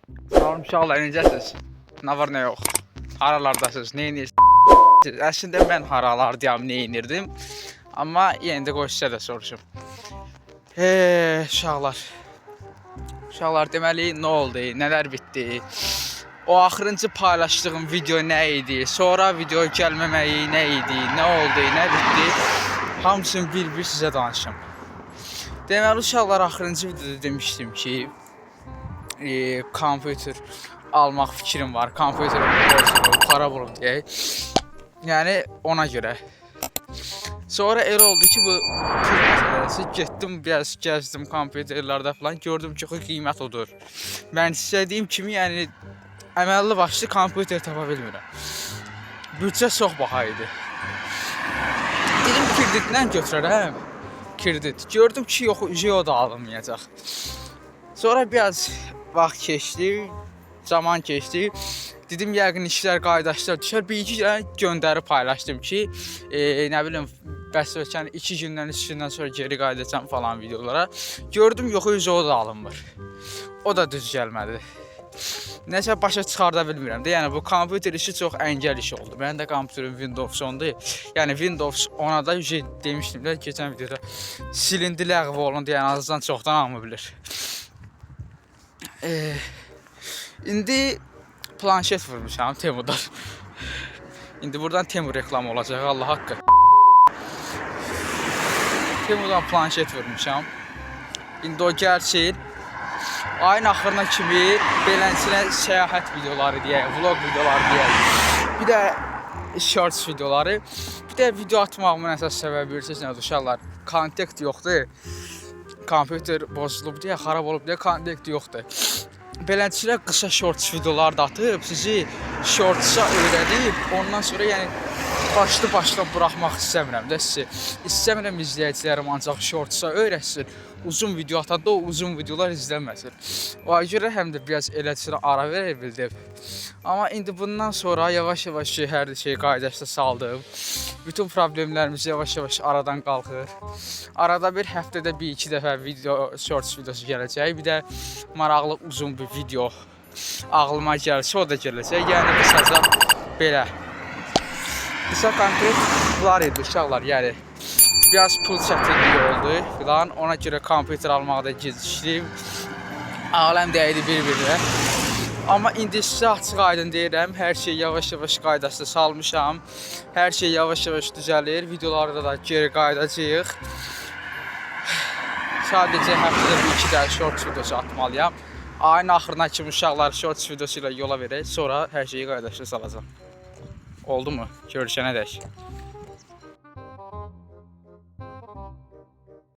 Salam uşaqlar, necəsiz? Nə var, nə yox? Haralardasınız, nə edirsiniz? Əslində mən haralardayam, nə edirdim? Amma yenə də qoy sizə də soruşum. Uşaqlar deməli nə oldu, nələr bitdi? O axırıncı paylaşdığım video nə idi? Sonra video gəlməməyi nə idi? Nə oldu, nə bitdi? Hamısını bir-bir sizə danışım. Deməli uşaqlar, axırıncı videoda demişdim ki, kompüter almaq fikrim var. Kompüter xarab olub deyə. Yəni ona görə. Sonra elə oldu ki, bu pul məsələsi, getdim biraz gəzdim kompüterlərdə falan, gördüm ki, qiymət odur. Mən istədiyim kimi, yəni əməlli başlı kompüter tapa bilmirəm. Büdcə çox baha idi. Dedim kreditdən götürərəm. Kredit. Gördüm ki, yox, da alınmayacaq. Sonra biraz vaxt keçdi, zaman keçdi. Dedim yəqin işlər qaydasına düşər. Bir-iki göndərib paylaşdım ki, nə bilim, bəs 2 gündən, 3 gündən sonra geri qayıdacam falan videolara. Gördüm yox, o da alınmır. O da düz gəlmədi. Nəsə başa çıxarda bilmirəm də. Yəni bu kompüter işi çox əngəl iş oldu. Mənim də kompüterim Windows 10-dur. Yəni Windows 10-a da demişdim də keçən videoda silindi, ləğv olundu. Yəni azdan çoxdan hamı bilir. İndi planşet vurmuşam Temudan. İndi buradan Temu reklamı olacaq, Allah haqqı. Temudan planşet vurmuşam. İndi o gəlsin. Ayın axırına kimi beləsinə səyahət videoları deyək, vlog videoları deyək. Bir də shorts videoları. Bir də video atmağımın əsas səbəbi bilirsiniz nədir uşaqlar? Kontakt yoxdur. Kompüter bozulub deyə, xarab olub deyə kontakt yoxdur. Beləsinə qısa shorts videolar da atıb, sizi shortsa öyrədib, ondan sonra yəni başlı buraxmaq istəmirəm də sizi. İstəmirəm izləyicilərim ancaq shortsa öyrətsin. Uzun video atanda o uzun videolar izlənməsin. Ona görə həm də biraz eləçinə ara verə bildim. Amma indi bundan sonra yavaş-yavaş hər şey qaydasına saldım. Bütün problemlərimiz yavaş-yavaş aradan qalxır. Arada bir həftədə 1-2 dəfə shorts videosu gələcək. Bir də maraqlı uzun bir video ağlıma gəlsə o da gələcək. Yəni qısaca belə. Qısa konkret bunlar idi uşaqlar, yəni biraz pul çətinliyi oldu filan, ona görə kompüter almaqda gecikdim. Aləm dəydi bir-birinə. Amma indi sizə açıq aydın deyirəm, hər şey yavaş-yavaş qaydasına salmışam. Hər şey yavaş-yavaş düzəlir, videolarda da geri qaydacağıq. Sadəcə həftədə 1-2 dəfə shorts videosu atmalıyam. Ayın axırına kimi uşaqlar shorts videosu ilə yola verək, sonra hər şeyi qaydasına salacağam. Oldu mu? Görüşənədək.